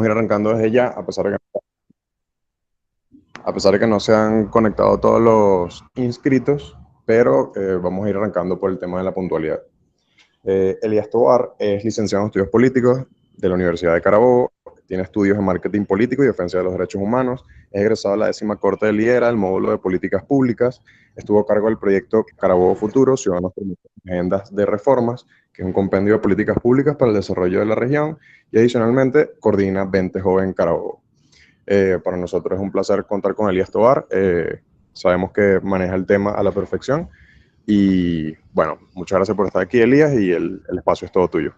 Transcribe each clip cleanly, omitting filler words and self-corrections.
a ir arrancando desde ya, a pesar de que no se han conectado todos los inscritos, pero vamos a ir arrancando por el tema de la puntualidad. Elías Tovar es licenciado en Estudios Políticos de la Universidad de Carabobo, tiene estudios en Marketing Político y Defensa de los Derechos Humanos, es egresado de la 10ª Corte de Liera, el módulo de Políticas Públicas, estuvo a cargo del proyecto Carabobo Futuro, Ciudadanos por Agendas de Reformas, que es un compendio de políticas públicas para el desarrollo de la región, y adicionalmente coordina 20 Joven Carabobo. Para nosotros es un placer contar con Elías Tovar, sabemos que maneja el tema a la perfección, y bueno, muchas gracias por estar aquí, Elías, y el espacio es todo tuyo.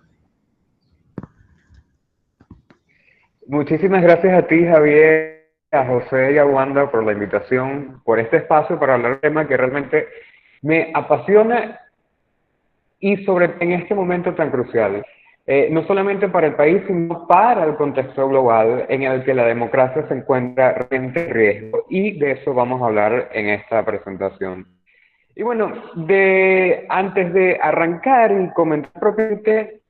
Muchísimas gracias a ti, Javier, a José y a Wanda por la invitación, por este espacio para hablar de un tema que realmente me apasiona y en este momento tan crucial. No solamente para el país, sino para el contexto global en el que la democracia se encuentra realmente en riesgo. Y de eso vamos a hablar en esta presentación. Y bueno, antes de arrancar y comentar propiamente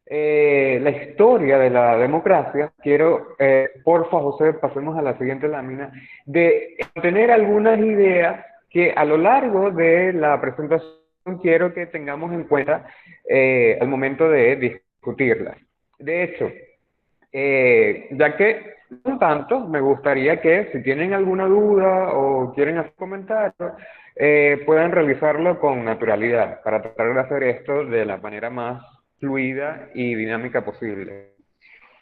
la historia de la democracia, quiero, porfa, José, pasemos a la siguiente lámina, de tener algunas ideas que a lo largo de la presentación quiero que tengamos en cuenta al momento de discutirla. De hecho, ya que no tanto, me gustaría que si tienen alguna duda o quieren hacer comentarios, puedan realizarlo con naturalidad para tratar de hacer esto de la manera más fluida y dinámica posible.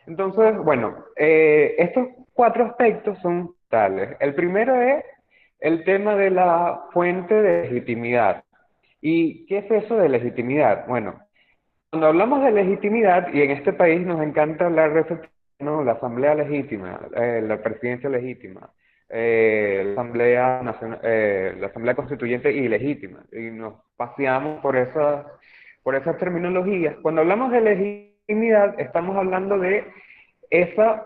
Entonces, bueno, estos 4 aspectos son tales. El primero es el tema de la fuente de legitimidad. ¿Y qué es eso de legitimidad? Bueno, cuando hablamos de legitimidad, y en este país nos encanta hablar de eso, ¿no? La asamblea legítima, la presidencia legítima, la asamblea constituyente ilegítima, y nos paseamos por esas terminologías. Cuando hablamos de legitimidad, estamos hablando de esa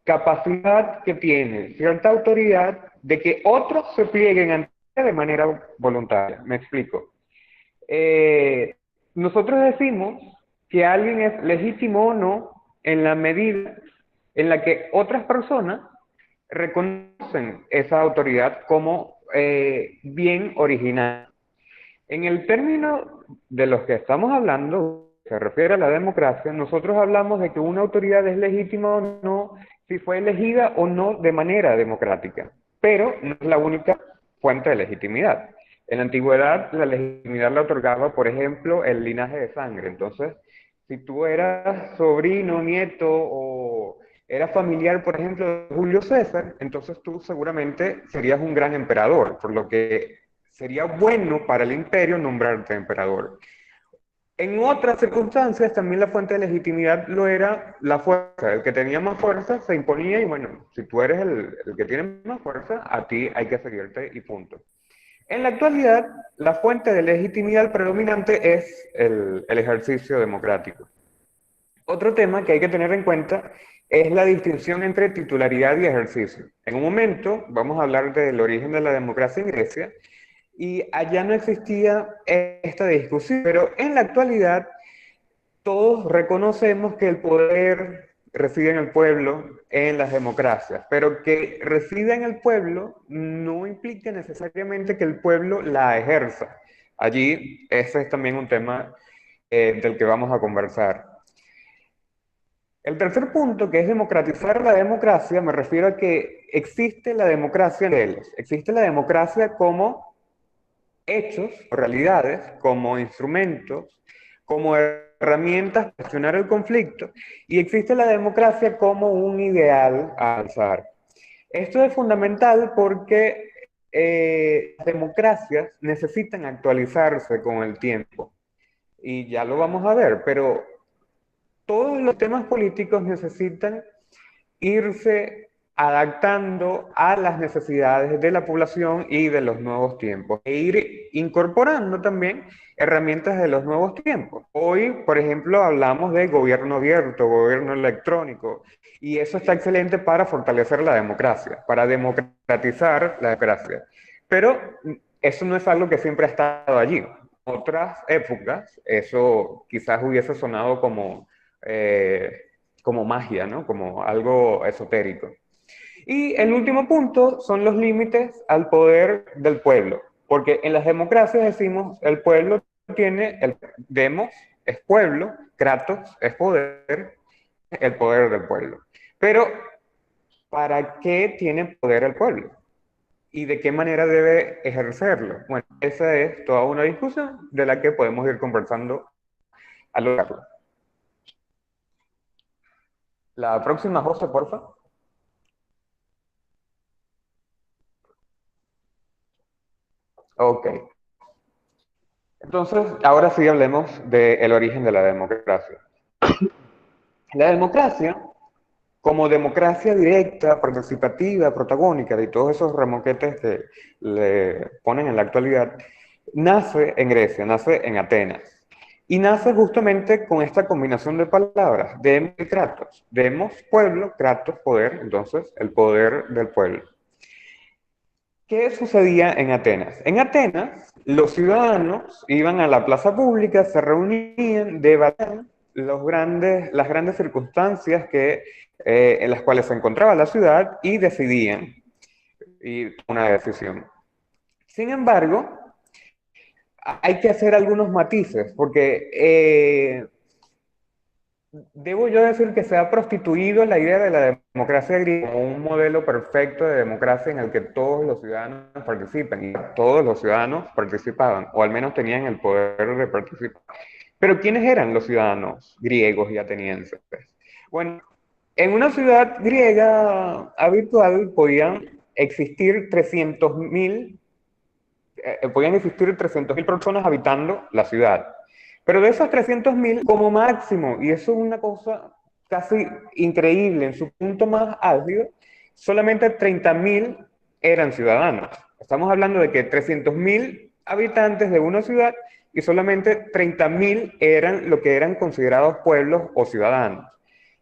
capacidad que tiene cierta autoridad de que otros se plieguen ante ella de manera voluntaria. Me explico. Eh, Nosotros decimos que alguien es legítimo o no en la medida en la que otras personas reconocen esa autoridad como bien original. En el término de los que estamos hablando, se refiere a la democracia, nosotros hablamos de que una autoridad es legítima o no, si fue elegida o no de manera democrática, pero no es la única fuente de legitimidad. En la antigüedad, la legitimidad la otorgaba, por ejemplo, el linaje de sangre. Entonces, si tú eras sobrino, nieto o eras familiar, por ejemplo, de Julio César, entonces tú seguramente serías un gran emperador, por lo que sería bueno para el imperio nombrarte emperador. En otras circunstancias también la fuente de legitimidad lo era la fuerza. El que tenía más fuerza se imponía y bueno, si tú eres el que tiene más fuerza, a ti hay que seguirte y punto. En la actualidad, la fuente de legitimidad predominante es el ejercicio democrático. Otro tema que hay que tener en cuenta es la distinción entre titularidad y ejercicio. En un momento vamos a hablar del origen de la democracia en Grecia y allá no existía esta discusión, pero en la actualidad todos reconocemos que el poder reside en el pueblo, en las democracias, pero que resida en el pueblo no implica necesariamente que el pueblo la ejerza. Allí ese es también un tema del que vamos a conversar. El tercer punto, que es democratizar la democracia, me refiero a que existe la democracia en él. Existe la democracia como hechos o realidades, como instrumentos, como herramientas para gestionar el conflicto, y existe la democracia como un ideal a alzar. Esto es fundamental porque las democracias necesitan actualizarse con el tiempo, y ya lo vamos a ver, pero todos los temas políticos necesitan irse adaptando a las necesidades de la población y de los nuevos tiempos, e ir incorporando también herramientas de los nuevos tiempos. Hoy, por ejemplo, hablamos de gobierno abierto, gobierno electrónico, y eso está excelente para fortalecer la democracia, para democratizar la democracia. Pero eso no es algo que siempre ha estado allí. En otras épocas, eso quizás hubiese sonado como como magia, ¿no? Como algo esotérico. Y el último punto son los límites al poder del pueblo, porque en las democracias decimos el pueblo tiene, el demos es pueblo, kratos es poder, el poder del pueblo. Pero, ¿para qué tiene poder el pueblo? ¿Y de qué manera debe ejercerlo? Bueno, esa es toda una discusión de la que podemos ir conversando a lo largo. La próxima, José, porfa. Ok. Entonces, ahora sí hablemos del origen de la democracia. La democracia, como democracia directa, participativa, protagónica, de todos esos remoquetes que le ponen en la actualidad, nace en Grecia, nace en Atenas. Y nace justamente con esta combinación de palabras, demos y kratos. Demos, pueblo, kratos, poder, entonces el poder del pueblo. ¿Qué sucedía en Atenas? En Atenas, los ciudadanos iban a la plaza pública, se reunían, debatían las grandes circunstancias en las cuales se encontraba la ciudad y decidían una decisión. Sin embargo, hay que hacer algunos matices, porque debo yo decir que se ha prostituido la idea de la democracia griega como un modelo perfecto de democracia en el que todos los ciudadanos participan, y todos los ciudadanos participaban, o al menos tenían el poder de participar. Pero ¿quiénes eran los ciudadanos griegos y atenienses? Bueno, en una ciudad griega habitual podían existir 300.000 personas habitando la ciudad. Pero de esas 300.000, como máximo, y eso es una cosa casi increíble, en su punto más álgido, solamente 30.000 eran ciudadanos. Estamos hablando de que 300.000 habitantes de una ciudad y solamente 30.000 eran lo que eran considerados pueblos o ciudadanos.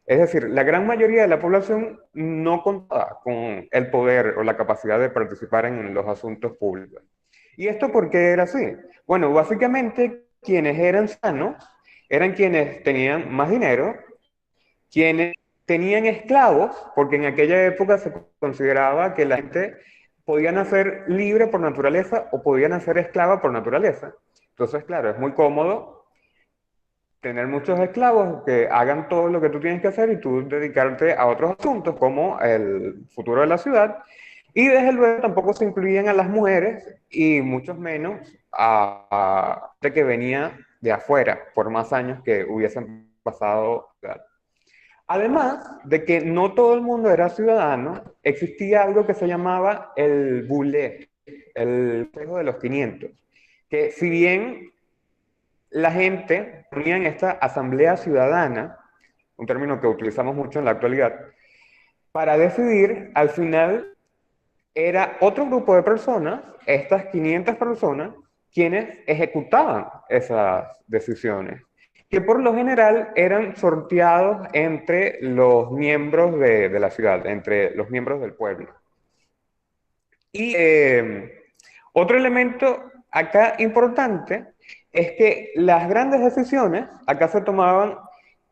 Es decir, la gran mayoría de la población no contaba con el poder o la capacidad de participar en los asuntos públicos. ¿Y esto por qué era así? Bueno, básicamente quienes eran sanos eran quienes tenían más dinero, quienes tenían esclavos, porque en aquella época se consideraba que la gente podía nacer libre por naturaleza o podía nacer esclava por naturaleza. Entonces, claro, es muy cómodo tener muchos esclavos que hagan todo lo que tú tienes que hacer y tú dedicarte a otros asuntos como el futuro de la ciudad. Y desde luego tampoco se incluían a las mujeres y mucho menos a gente que venía de afuera, por más años que hubiesen pasado. Además de que no todo el mundo era ciudadano, existía algo que se llamaba el bulé, el Consejo de los 500, que si bien la gente ponía en esta asamblea ciudadana, un término que utilizamos mucho en la actualidad, para decidir, al final era otro grupo de personas, estas 500 personas, quienes ejecutaban esas decisiones, que por lo general eran sorteados entre los miembros de la ciudad, entre los miembros del pueblo. Y otro elemento acá importante es que las grandes decisiones acá se tomaban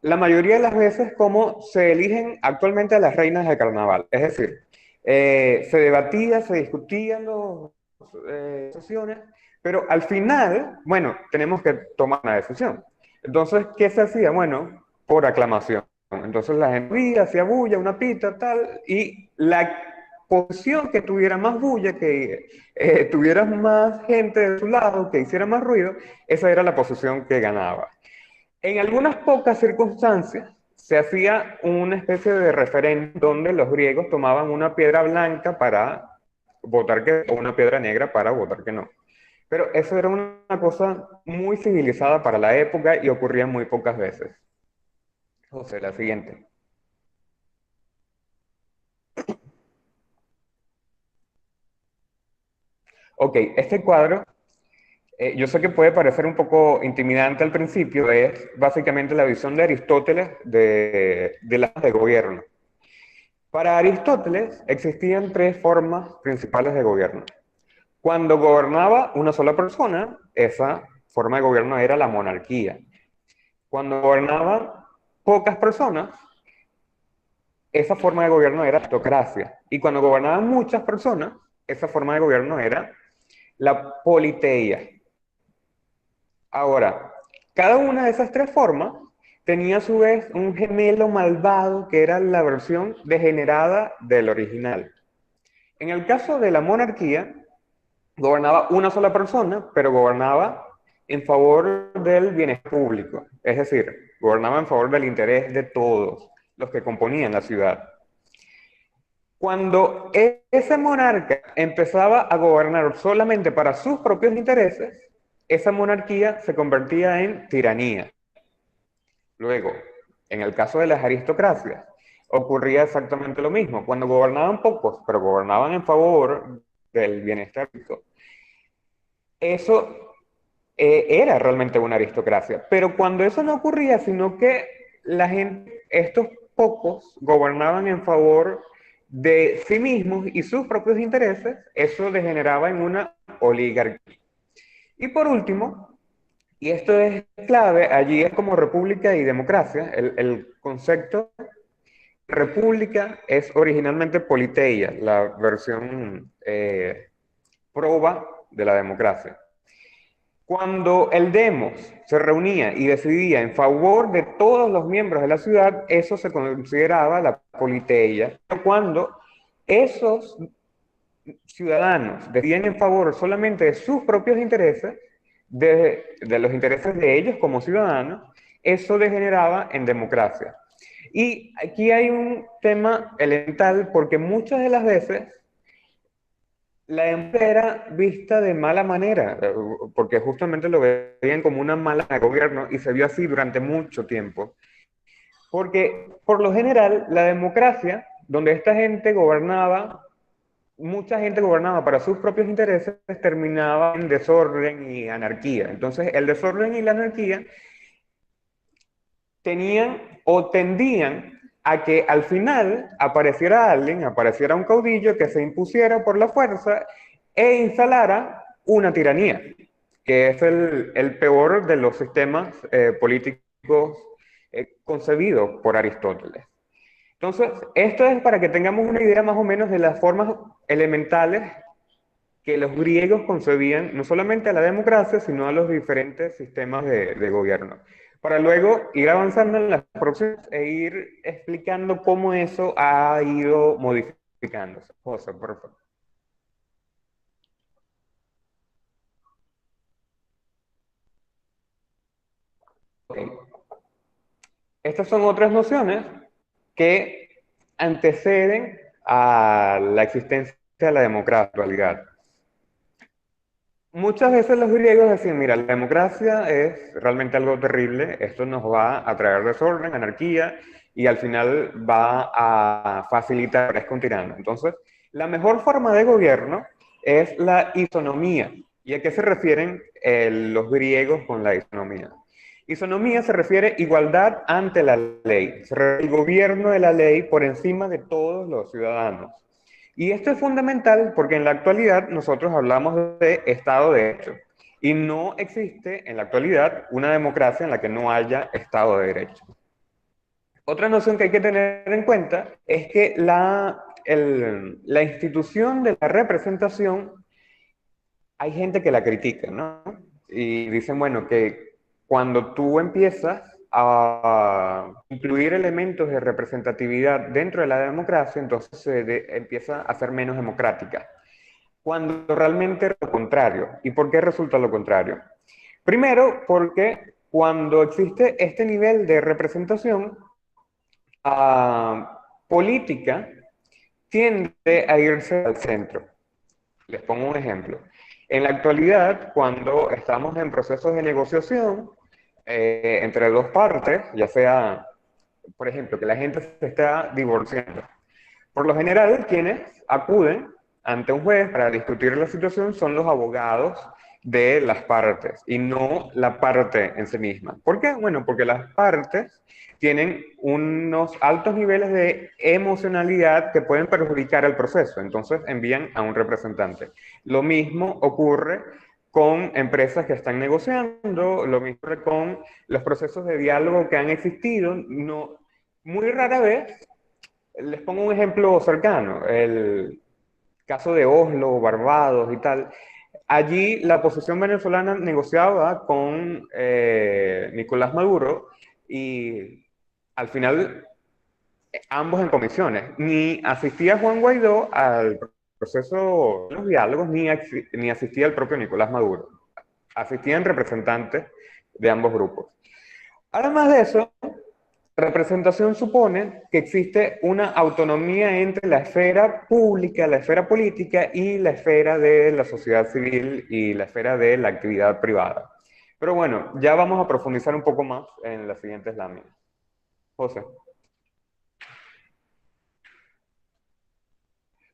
la mayoría de las veces como se eligen actualmente a las reinas de carnaval. Es decir, se debatía, se discutían las sesiones, pero al final, bueno, tenemos que tomar una decisión. Entonces, ¿qué se hacía? Bueno, por aclamación. Entonces la gente hacía bulla, una pita, tal, y la posición que tuviera más bulla, que tuviera más gente de su lado, que hiciera más ruido, esa era la posición que ganaba. En algunas pocas circunstancias se hacía una especie de referéndum donde los griegos tomaban una piedra blanca para votar que o una piedra negra para votar que no. Pero eso era una cosa muy civilizada para la época y ocurría muy pocas veces. José, la siguiente. Ok, este cuadro, yo sé que puede parecer un poco intimidante al principio, es básicamente la visión de Aristóteles de las de gobierno. Para Aristóteles existían tres formas principales de gobierno. Cuando gobernaba una sola persona, esa forma de gobierno era la monarquía. Cuando gobernaban pocas personas, esa forma de gobierno era aristocracia. Y cuando gobernaban muchas personas, esa forma de gobierno era la politeia. Ahora, cada una de esas tres formas tenía a su vez un gemelo malvado que era la versión degenerada del original. En el caso de la monarquía, gobernaba una sola persona, pero gobernaba en favor del bienestar público. Es decir, gobernaba en favor del interés de todos los que componían la ciudad. Cuando ese monarca empezaba a gobernar solamente para sus propios intereses, esa monarquía se convertía en tiranía. Luego, en el caso de las aristocracias, ocurría exactamente lo mismo. Cuando gobernaban pocos, pero gobernaban en favor del bienestar público, eso era realmente una aristocracia. Pero cuando eso no ocurría, sino que la gente, estos pocos, gobernaban en favor de sí mismos y sus propios intereses, eso degeneraba en una oligarquía. Y por último, y esto es clave, allí es como república y democracia, el concepto república es originalmente politeia, la versión proba de la democracia. Cuando el demos se reunía y decidía en favor de todos los miembros de la ciudad, eso se consideraba la politeia. Cuando esos ciudadanos decidían en favor solamente de sus propios intereses, de los intereses de ellos como ciudadanos, eso degeneraba en democracia. Y aquí hay un tema elemental porque muchas de las veces la democracia era vista de mala manera, porque justamente lo veían como una mala de gobierno y se vio así durante mucho tiempo. Porque por lo general la democracia, donde esta gente gobernaba, mucha gente gobernaba para sus propios intereses, terminaba en desorden y anarquía. Entonces el desorden y la anarquía tenían o tendían a que al final apareciera alguien, apareciera un caudillo que se impusiera por la fuerza e instalara una tiranía, que es el peor de los sistemas políticos concebidos por Aristóteles. Entonces, esto es para que tengamos una idea más o menos de las formas elementales que los griegos concebían no solamente a la democracia, sino a los diferentes sistemas de gobierno. Para luego ir avanzando en las próximas e ir explicando cómo eso ha ido modificándose. José, por favor. Okay. Estas son otras nociones que anteceden a la existencia de la democracia. Muchas veces los griegos decían, mira, la democracia es realmente algo terrible, esto nos va a traer desorden, anarquía, y al final va a facilitar es un tirano. Entonces, la mejor forma de gobierno es la isonomía. ¿Y a qué se refieren los griegos con la isonomía? Isonomía se refiere a igualdad ante la ley, el gobierno de la ley por encima de todos los ciudadanos. Y esto es fundamental porque en la actualidad nosotros hablamos de Estado de Derecho y no existe en la actualidad una democracia en la que no haya Estado de Derecho. Otra noción que hay que tener en cuenta es que la institución de la representación, hay gente que la critica, ¿no? Y dicen, bueno, que cuando tú empiezas a incluir elementos de representatividad dentro de la democracia, entonces empieza a ser menos democrática. Cuando realmente es lo contrario. ¿Y por qué resulta lo contrario? Primero, porque cuando existe este nivel de representación, política tiende a irse al centro. Les pongo un ejemplo. En la actualidad, cuando estamos en procesos de negociación entre dos partes, ya sea, por ejemplo, que la gente se está divorciando, por lo general, quienes acuden ante un juez para discutir la situación son los abogados de las partes y no la parte en sí misma. ¿Por qué? Bueno, porque las partes tienen unos altos niveles de emocionalidad que pueden perjudicar el proceso, entonces envían a un representante. Lo mismo ocurre con empresas que están negociando, lo mismo ocurre con los procesos de diálogo que han existido. No, muy rara vez Les pongo un ejemplo cercano, el caso de Oslo, Barbados y tal. Allí la oposición venezolana negociaba con Nicolás Maduro y al final ambos en comisiones. Ni asistía Juan Guaidó al proceso de los diálogos, ni asistía el propio Nicolás Maduro. Asistían representantes de ambos grupos. Además de eso, representación supone que existe una autonomía entre la esfera pública, la esfera política y la esfera de la sociedad civil y la esfera de la actividad privada. Pero bueno, ya vamos a profundizar un poco más en las siguientes láminas. José.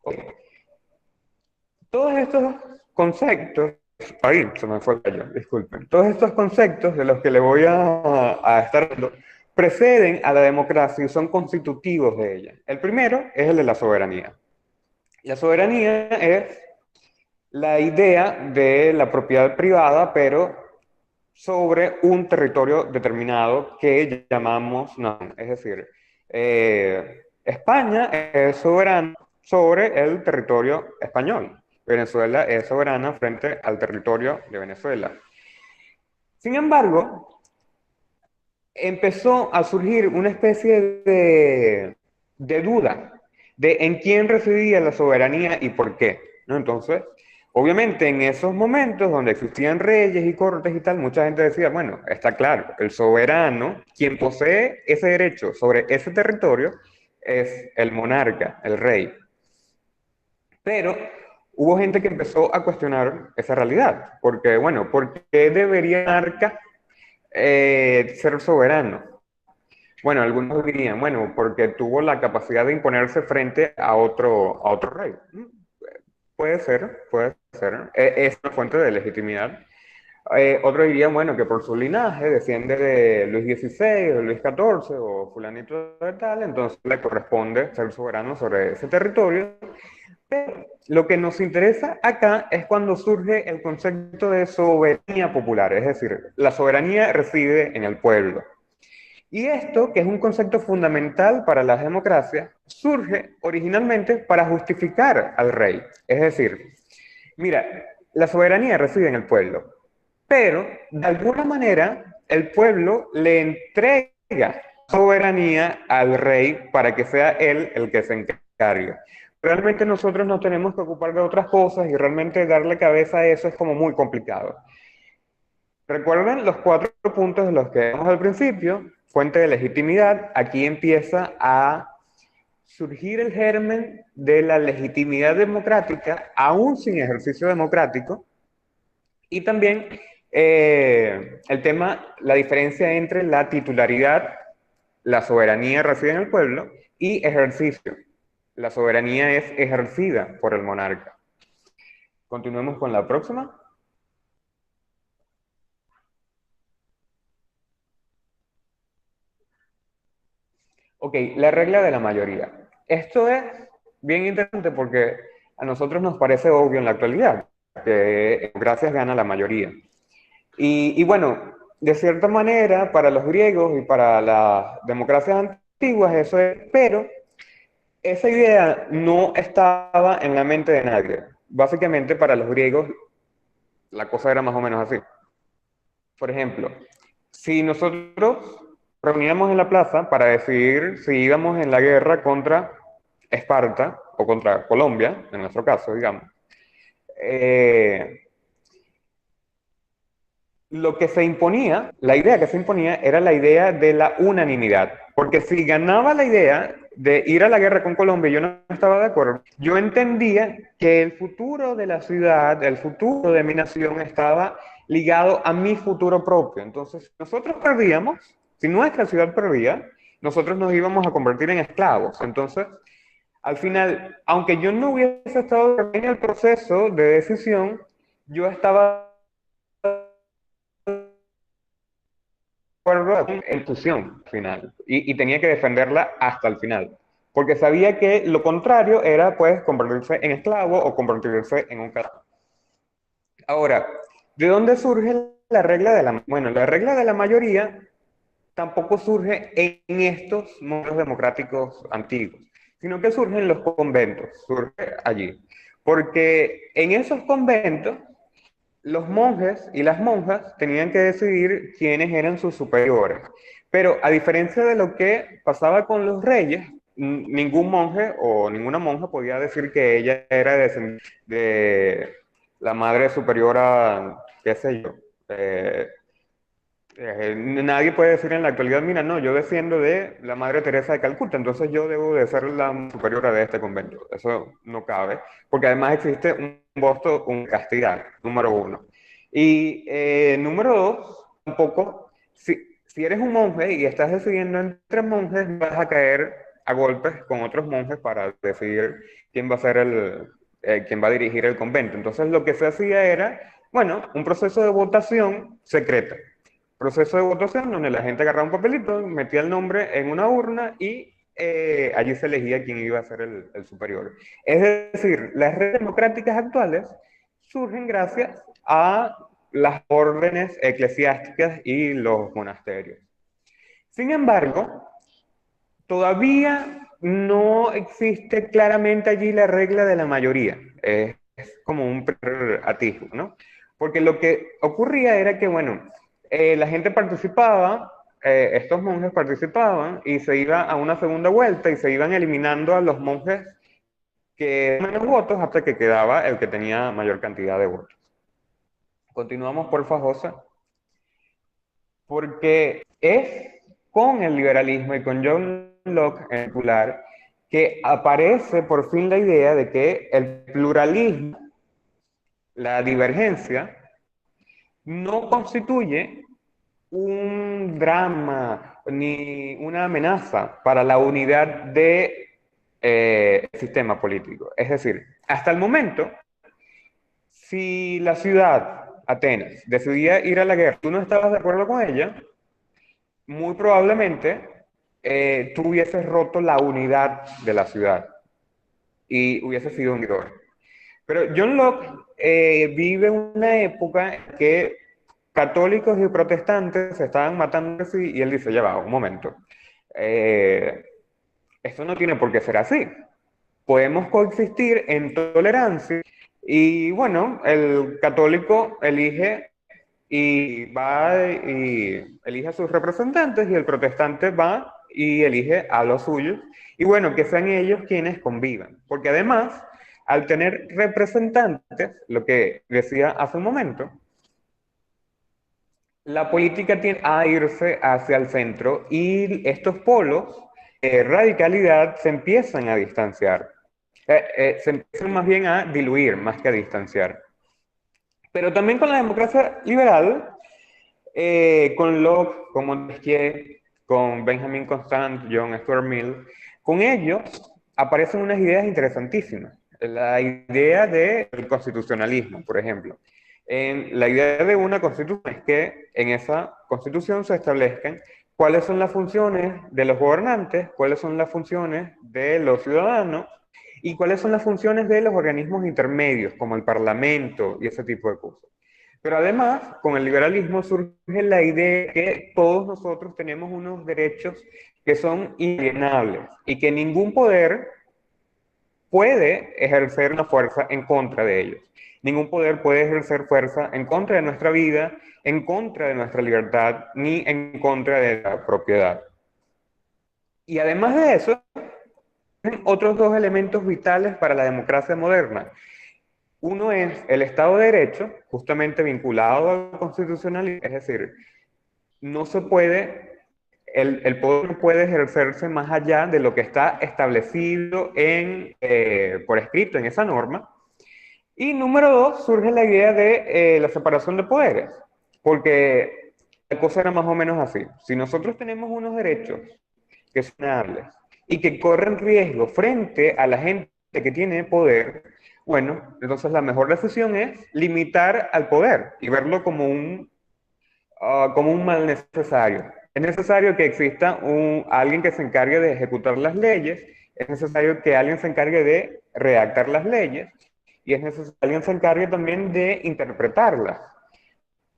Okay. Todos estos conceptos, ahí se me fue el gallo, disculpen, todos estos conceptos de los que le voy a estar hablando preceden a la democracia y son constitutivos de ella. El primero es el de la soberanía. La soberanía es la idea de la propiedad privada, pero sobre un territorio determinado que llamamos nación. Es decir, España es soberana sobre el territorio español. Venezuela es soberana frente al territorio de Venezuela. Sin embargo, empezó a surgir una especie de duda de en quién residía la soberanía y por qué, ¿no? Entonces, obviamente en esos momentos donde existían reyes y cortes y tal, mucha gente decía, bueno, está claro, el soberano, quien posee ese derecho sobre ese territorio, es el monarca, el rey. Pero hubo gente que empezó a cuestionar esa realidad, porque, bueno, ¿por qué debería el monarca ser soberano? Bueno, algunos dirían, bueno, porque tuvo la capacidad de imponerse frente a otro rey. Puede ser, puede ser. Es una fuente de legitimidad. Otros dirían, bueno, que por su linaje desciende de Luis XVI o Luis XIV o fulanito de tal, entonces le corresponde ser soberano sobre ese territorio. Pero lo que nos interesa acá es cuando surge el concepto de soberanía popular, es decir, la soberanía reside en el pueblo. Y esto, que es un concepto fundamental para las democracias, surge originalmente para justificar al rey. Es decir, mira, la soberanía reside en el pueblo, pero de alguna manera el pueblo le entrega soberanía al rey para que sea él el que se encargue. Realmente nosotros nos tenemos que ocupar de otras cosas y realmente darle cabeza a eso es como muy complicado. Recuerden los 4 puntos de los que vimos al principio, fuente de legitimidad, aquí empieza a surgir el germen de la legitimidad democrática, aún sin ejercicio democrático, y también el tema, la diferencia entre la titularidad, la soberanía reside en el pueblo, y ejercicio. La soberanía es ejercida por el monarca. Continuemos con la próxima. Ok, la regla de la mayoría. Esto es bien interesante porque a nosotros nos parece obvio en la actualidad que gracias gana la mayoría. Y bueno, de cierta manera, para los griegos y para las democracias antiguas eso es, pero esa idea no estaba en la mente de nadie. Básicamente para los griegos la cosa era más o menos así. Por ejemplo, si nosotros reuníamos en la plaza para decidir si íbamos en la guerra contra Esparta o contra Colombia, en nuestro caso, digamos, lo que se imponía, la idea que se imponía era la idea de la unanimidad. Porque si ganaba la idea de ir a la guerra con Colombia y yo no estaba de acuerdo, yo entendía que el futuro de la ciudad, el futuro de mi nación estaba ligado a mi futuro propio. Entonces, si nosotros perdíamos, si nuestra ciudad perdía, nosotros nos íbamos a convertir en esclavos. Entonces, al final, aunque yo no hubiese estado en el proceso de decisión, yo estaba en fusión final y tenía que defenderla hasta el final. Porque sabía que lo contrario era pues convertirse en esclavo o convertirse en un cadáver. Ahora, ¿de dónde surge la regla de la... Bueno, la regla de la mayoría tampoco surge en estos modelos democráticos antiguos, sino que surgen los conventos, surge allí. Porque en esos conventos, los monjes y las monjas tenían que decidir quiénes eran sus superiores. Pero a diferencia de lo que pasaba con los reyes, ningún monje o ninguna monja podía decir que ella era de la madre superiora, qué sé yo. Nadie puede decir en la actualidad, mira, no, yo desciendo de la Madre Teresa de Calcuta, entonces yo debo de ser la superiora de este convento. Eso no cabe, porque además existe un voto, un castidad, número uno. Y número dos, tampoco, si eres un monje y estás decidiendo entre monjes, vas a caer a golpes con otros monjes para decidir quién va a ser quién va a dirigir el convento. Entonces lo que se hacía era, bueno, un proceso de votación secreta, proceso de votación donde la gente agarraba un papelito, metía el nombre en una urna y allí se elegía quién iba a ser el superior. Es decir, las redes democráticas actuales surgen gracias a las órdenes eclesiásticas y los monasterios. Sin embargo, todavía no existe claramente allí la regla de la mayoría. Es como un atisbo, ¿no? Porque lo que ocurría era que, bueno, la gente participaba, estos monjes participaban y se iba a una segunda vuelta y se iban eliminando a los monjes que menos votos hasta que quedaba el que tenía mayor cantidad de votos. Continuamos, por favor, porque es con el liberalismo y con John Locke en particular que aparece por fin la idea de que el pluralismo, la divergencia, no constituye un drama ni una amenaza para la unidad del sistema político. Es decir, hasta el momento, si la ciudad, Atenas, decidía ir a la guerra, tú no estabas de acuerdo con ella, muy probablemente tú hubieses roto la unidad de la ciudad y hubiese sido un traidor. Pero John Locke vive una época en que católicos y protestantes se estaban matando así y él dice, ya va, un momento, esto no tiene por qué ser así. Podemos coexistir en tolerancia y bueno, el católico elige y va y elige a sus representantes y el protestante va y elige a los suyos. Y bueno, que sean ellos quienes convivan. Porque además, al tener representantes, lo que decía hace un momento, la política tiende a irse hacia el centro y estos polos de radicalidad se empiezan a distanciar. Se empiezan más bien a diluir más que a distanciar. Pero también con la democracia liberal, con Locke, con Montesquieu, con Benjamin Constant, John Stuart Mill, con ellos aparecen unas ideas interesantísimas. La idea del constitucionalismo, por ejemplo. La idea de una constitución es que en esa constitución se establezcan cuáles son las funciones de los gobernantes, cuáles son las funciones de los ciudadanos y cuáles son las funciones de los organismos intermedios, como el Parlamento y ese tipo de cosas. Pero además, con el liberalismo surge la idea de que todos nosotros tenemos unos derechos que son inalienables y que ningún poder puede ejercer una fuerza en contra de ellos. Ningún poder puede ejercer fuerza en contra de nuestra vida, en contra de nuestra libertad, ni en contra de la propiedad. Y además de eso, otros dos elementos vitales para la democracia moderna. Uno es el Estado de Derecho, justamente vinculado al constitucionalismo, es decir, no se puede, el poder no puede ejercerse más allá de lo que está establecido por escrito en esa norma. Y número dos, surge la idea de la separación de poderes, porque la cosa era más o menos así. Si nosotros tenemos unos derechos que son inalienables y que corren riesgo frente a la gente que tiene poder, bueno, entonces la mejor decisión es limitar al poder y verlo como un mal necesario. Es necesario que exista alguien que se encargue de ejecutar las leyes, es necesario que alguien se encargue de redactar las leyes y es necesario que alguien se encargue también de interpretarlas.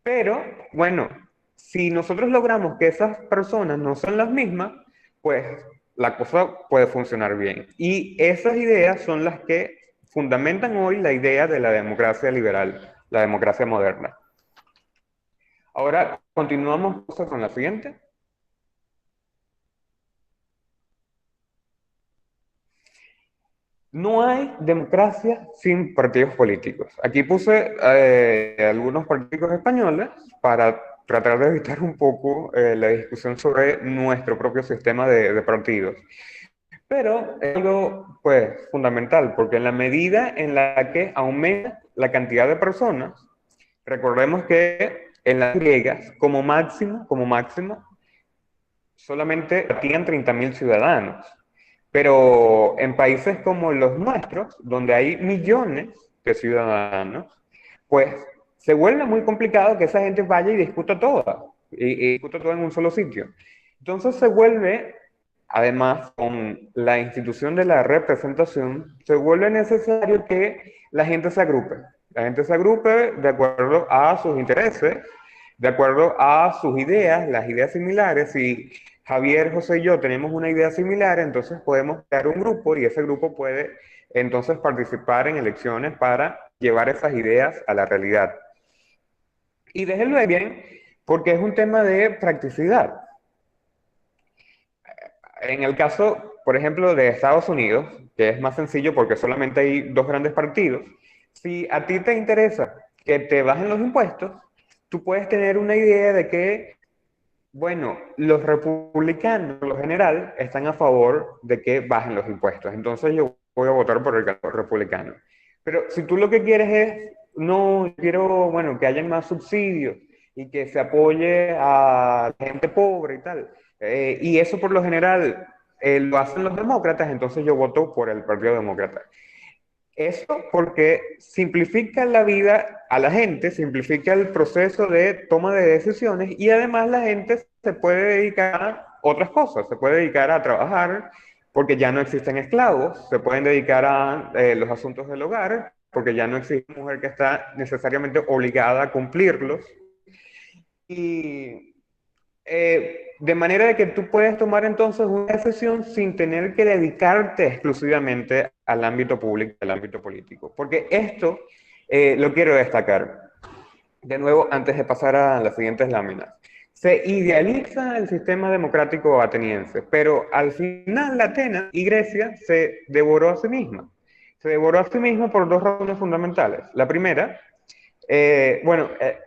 Pero, bueno, si nosotros logramos que esas personas no son las mismas, pues la cosa puede funcionar bien. Y esas ideas son las que fundamentan hoy la idea de la democracia liberal, la democracia moderna. Ahora, continuamos con la siguiente. No hay democracia sin partidos políticos. Aquí puse algunos partidos españoles para tratar de evitar un poco la discusión sobre nuestro propio sistema de partidos. Pero es algo pues, fundamental, porque en la medida en la que aumenta la cantidad de personas, recordemos que en las griegas, como máximo, solamente tenían 30.000 ciudadanos. Pero en países como los nuestros, donde hay millones de ciudadanos, pues se vuelve muy complicado que esa gente vaya y discuta todo, y discuta todo en un solo sitio. Entonces se vuelve, además, con la institución de la representación, se vuelve necesario que la gente se agrupe. La gente se agrupe de acuerdo a sus intereses, de acuerdo a sus ideas, las ideas similares. Si Javier, José y yo tenemos una idea similar, entonces podemos crear un grupo y ese grupo puede entonces participar en elecciones para llevar esas ideas a la realidad. Y déjenlo bien, porque es un tema de practicidad. En el caso, por ejemplo, de Estados Unidos, que es más sencillo porque solamente hay dos grandes partidos, si a ti te interesa que te bajen los impuestos, tú puedes tener una idea de que, bueno, los republicanos, por lo general, están a favor de que bajen los impuestos. Entonces yo voy a votar por el candidato republicano. Pero si tú lo que quieres es, no, quiero, bueno, que haya más subsidios y que se apoye a la gente pobre y tal, y eso por lo general lo hacen los demócratas, entonces yo voto por el Partido Demócrata. Eso porque simplifica la vida a la gente, simplifica el proceso de toma de decisiones y además la gente se puede dedicar a otras cosas, se puede dedicar a trabajar porque ya no existen esclavos, se pueden dedicar a los asuntos del hogar porque ya no existe mujer que está necesariamente obligada a cumplirlos. Y de manera de que tú puedes tomar entonces una decisión sin tener que dedicarte exclusivamente al ámbito público, al ámbito político. Porque esto lo quiero destacar. De nuevo, antes de pasar a las siguientes láminas. Se idealiza el sistema democrático ateniense, pero al final Atenas y Grecia se devoró a sí misma. Se devoró a sí misma por dos razones fundamentales. La primera,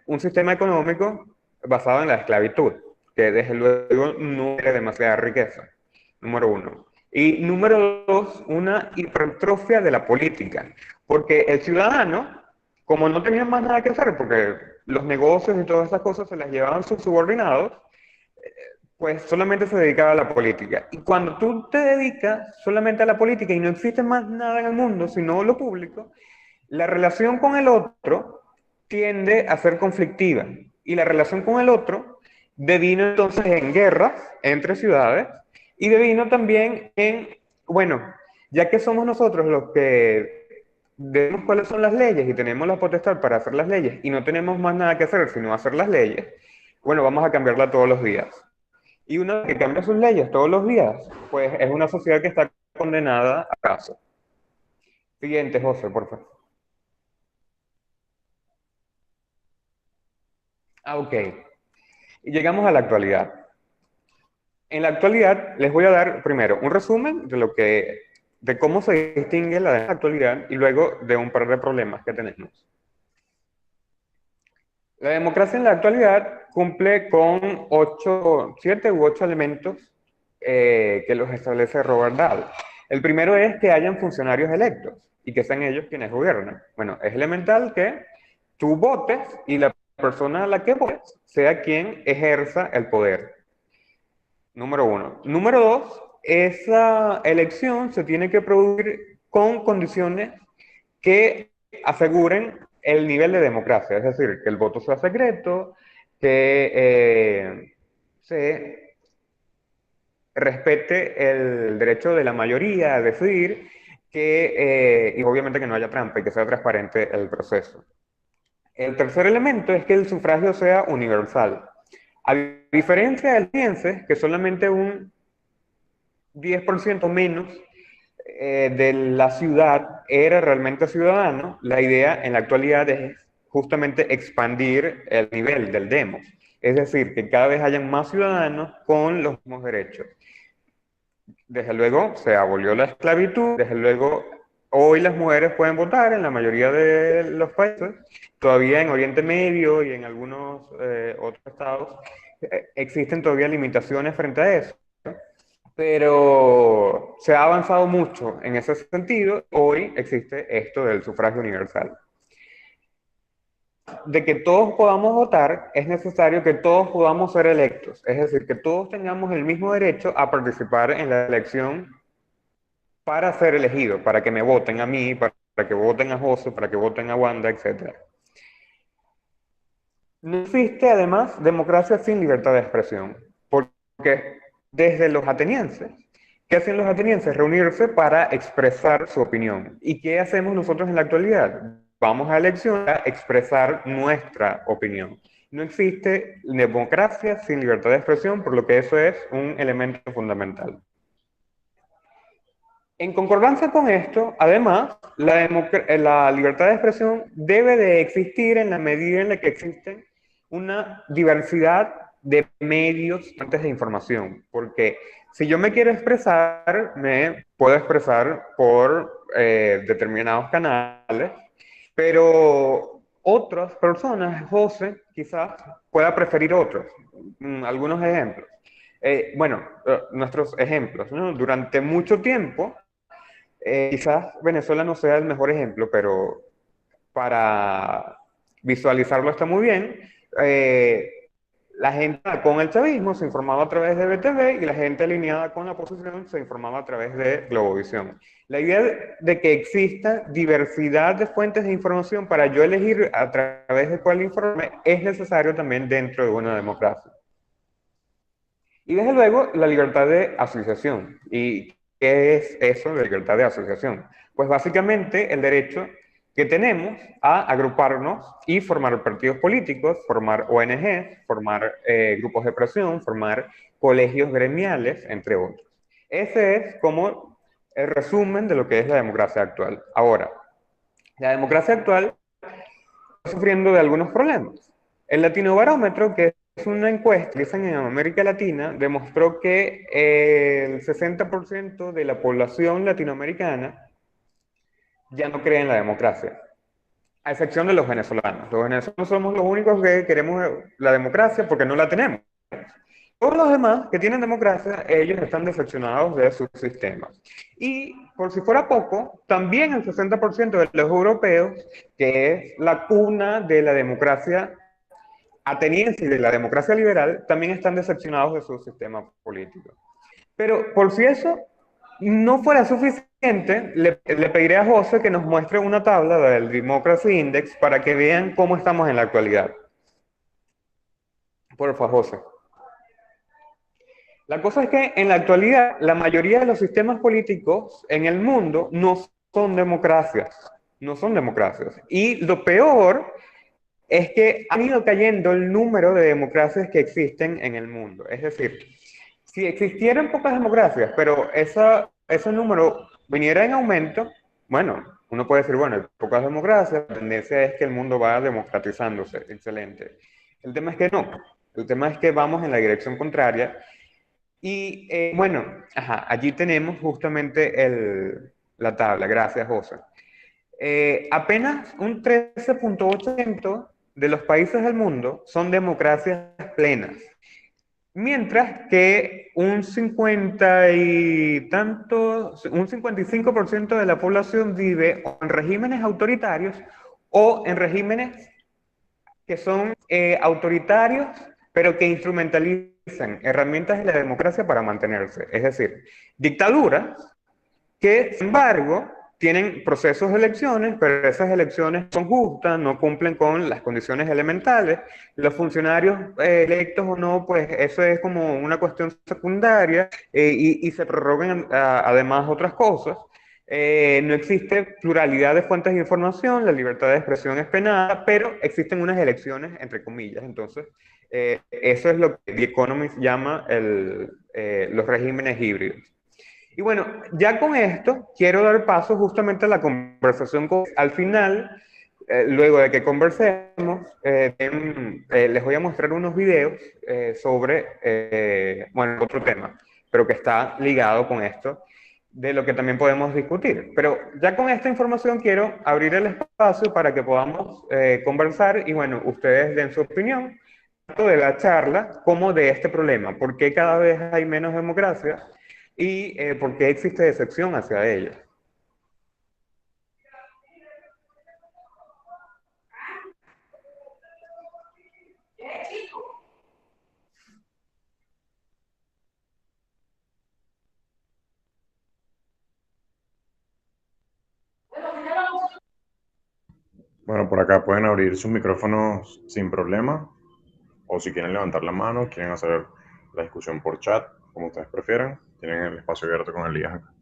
un sistema económico basado en la esclavitud, que desde luego no era demasiada riqueza, número uno. Y número dos, una hipertrofia de la política, porque el ciudadano, como no tenía más nada que hacer, porque los negocios y todas esas cosas se las llevaban sus subordinados, pues solamente se dedicaba a la política. Y cuando tú te dedicas solamente a la política y no existe más nada en el mundo, sino lo público, la relación con el otro tiende a ser conflictiva. Y la relación con el otro devino entonces en guerras entre ciudades y devino también en, bueno, ya que somos nosotros los que vemos cuáles son las leyes y tenemos la potestad para hacer las leyes y no tenemos más nada que hacer sino hacer las leyes, bueno, vamos a cambiarla todos los días. Y una vez que cambia sus leyes todos los días, pues es una sociedad que está condenada a caso. Siguiente, José, por favor. Ok. Y llegamos a la actualidad. En la actualidad les voy a dar primero un resumen de cómo se distingue la actualidad y luego de un par de problemas que tenemos. La democracia en la actualidad cumple con 7 u 8 elementos que los establece Robert Dahl. El primero es que hayan funcionarios electos y que sean ellos quienes gobiernan. Bueno, es elemental que tú votes y la persona a la que votes sea quien ejerza el poder. Número uno. Número dos, esa elección se tiene que producir con condiciones que aseguren el nivel de democracia, es decir, que el voto sea secreto, que se respete el derecho de la mayoría a decidir, y obviamente que no haya trampa y que sea transparente el proceso. El tercer elemento es que el sufragio sea universal. A diferencia del piense, que solamente un 10% menos de la ciudad era realmente ciudadano, la idea en la actualidad es justamente expandir el nivel del demos. Es decir, que cada vez hayan más ciudadanos con los mismos derechos. Desde luego, se abolió la esclavitud, desde luego, hoy las mujeres pueden votar en la mayoría de los países, todavía en Oriente Medio y en algunos otros estados existen todavía limitaciones frente a eso, pero se ha avanzado mucho en ese sentido. Hoy existe esto del sufragio universal. De que todos podamos votar, es necesario que todos podamos ser electos, es decir, que todos tengamos el mismo derecho a participar en la elección para ser elegido, para que me voten a mí, para que voten a José, para que voten a Wanda, etc. No existe además democracia sin libertad de expresión, porque desde los atenienses, ¿qué hacen los atenienses? Reunirse para expresar su opinión. ¿Y qué hacemos nosotros en la actualidad? Vamos a elección a expresar nuestra opinión. No existe democracia sin libertad de expresión, por lo que eso es un elemento fundamental. En concordancia con esto, además, la libertad de expresión debe de existir en la medida en la que existen una diversidad de medios antes de información, porque si yo me quiero expresar, me puedo expresar por determinados canales, pero otras personas, José, quizás pueda preferir otros. Algunos ejemplos. Nuestros ejemplos, ¿no? Durante mucho tiempo, quizás Venezuela no sea el mejor ejemplo, pero para visualizarlo está muy bien. Eh, la gente con el chavismo se informaba a través de BTV y la gente alineada con la oposición se informaba a través de Globovisión. La idea de que exista diversidad de fuentes de información para yo elegir a través de cuál informe es necesario también dentro de una democracia. Y desde luego la libertad de asociación. ¿Y qué es eso de libertad de asociación? Pues básicamente el derecho que tenemos a agruparnos y formar partidos políticos, formar ONGs, formar grupos de presión, formar colegios gremiales, entre otros. Ese es como el resumen de lo que es la democracia actual. Ahora, la democracia actual está sufriendo de algunos problemas. El Latinobarómetro, que es una encuesta que hacen en América Latina, demostró que el 60% de la población latinoamericana ya no cree en la democracia, a excepción de los venezolanos. Los venezolanos somos los únicos que queremos la democracia porque no la tenemos. Todos los demás que tienen democracia, ellos están decepcionados de sus sistemas. Y por si fuera poco, también el 60% de los europeos, que es la cuna de la democracia ateniense y de la democracia liberal, también están decepcionados de su sistema político. Pero por si eso no fuera suficiente, le pediré a José que nos muestre una tabla del Democracy Index para que vean cómo estamos en la actualidad. Por favor, José. La cosa es que en la actualidad la mayoría de los sistemas políticos en el mundo no son democracias, no son democracias. Y lo peor es que han ido cayendo el número de democracias que existen en el mundo. Es decir, si existieran pocas democracias, pero ese número viniera en aumento, bueno, uno puede decir, bueno, hay pocas democracias, la tendencia es que el mundo va democratizándose, excelente. El tema es que no, el tema es que vamos en la dirección contraria. Y allí tenemos justamente la tabla, gracias José. Apenas un 13.8% de los países del mundo son democracias plenas, mientras que un 55% de la población vive en regímenes autoritarios o en regímenes que son autoritarios, pero que instrumentalizan herramientas de la democracia para mantenerse. Es decir, dictaduras que, sin embargo, tienen procesos de elecciones, pero esas elecciones son justas, no cumplen con las condiciones elementales. Los funcionarios electos o no, pues eso es como una cuestión secundaria y se prorrogan además otras cosas. No existe pluralidad de fuentes de información, la libertad de expresión es penada, pero existen unas elecciones entre comillas. Entonces, eso es lo que The Economist llama los regímenes híbridos. Y bueno, ya con esto quiero dar paso justamente a la conversación. Al final, luego de que conversemos, les voy a mostrar unos videos sobre, bueno, otro tema, pero que está ligado con esto, de lo que también podemos discutir. Pero ya con esta información quiero abrir el espacio para que podamos conversar y bueno, ustedes den su opinión tanto de la charla como de este problema. ¿Por qué cada vez hay menos democracia y por qué existe decepción hacia ella? Bueno, por acá pueden abrir sus micrófonos sin problema, o si quieren levantar la mano, quieren hacer la discusión por chat, como ustedes prefieran, tienen el espacio abierto con Elías acá.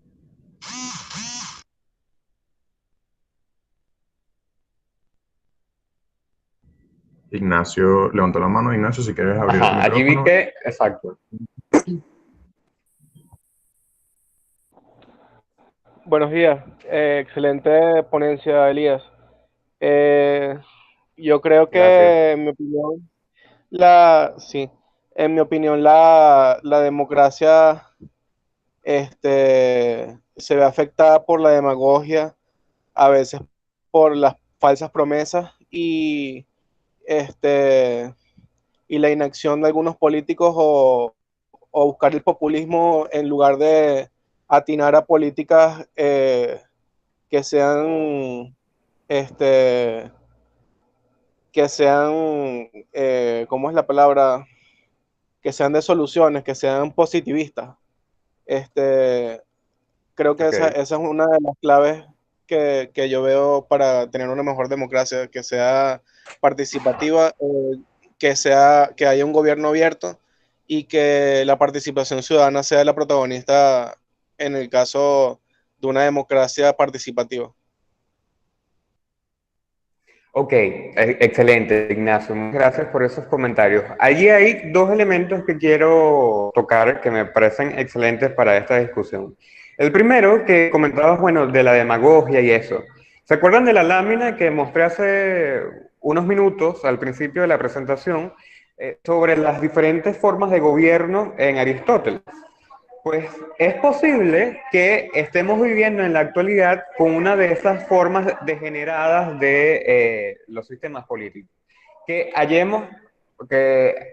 Ignacio levantó la mano. Ignacio, si quieres abrir tu Ajá, allí vi micrófono. que, exacto. Buenos días, excelente ponencia, Elías. Eh, yo creo Gracias. que, en mi opinión, sí, en mi opinión, la democracia, se ve afectada por la demagogia, a veces por las falsas promesas este, y la inacción de algunos políticos o buscar el populismo en lugar de atinar a políticas que sean, este, ¿cómo es la palabra? Que sean de soluciones, que sean positivistas. Este, creo que Ok. esa es una de las claves que yo veo para tener una mejor democracia, que sea participativa, que haya un gobierno abierto y que la participación ciudadana sea la protagonista en el caso de una democracia participativa. Ok, excelente, Ignacio. Muchas gracias por esos comentarios. Allí hay dos elementos que quiero tocar que me parecen excelentes para esta discusión. El primero que comentabas, bueno, de la demagogia y eso. ¿Se acuerdan de la lámina que mostré hace unos minutos al principio de la presentación sobre las diferentes formas de gobierno en Aristóteles? Pues es posible que estemos viviendo en la actualidad con una de esas formas degeneradas de los sistemas políticos. Que que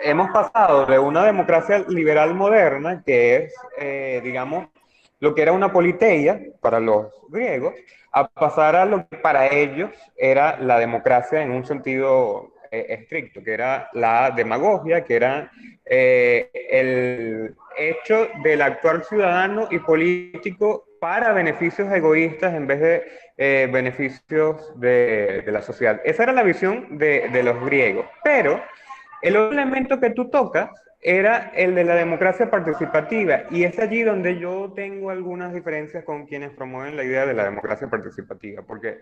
hemos pasado de una democracia liberal moderna, que es, digamos, lo que era una politeia para los griegos, a pasar a lo que para ellos era la democracia en un sentido estricto, que era la demagogia, que era el hecho del actuar ciudadano y político para beneficios egoístas en vez de beneficios de la sociedad. Esa era la visión de los griegos. Pero el otro elemento que tú tocas era el de la democracia participativa, y es allí donde yo tengo algunas diferencias con quienes promueven la idea de la democracia participativa, porque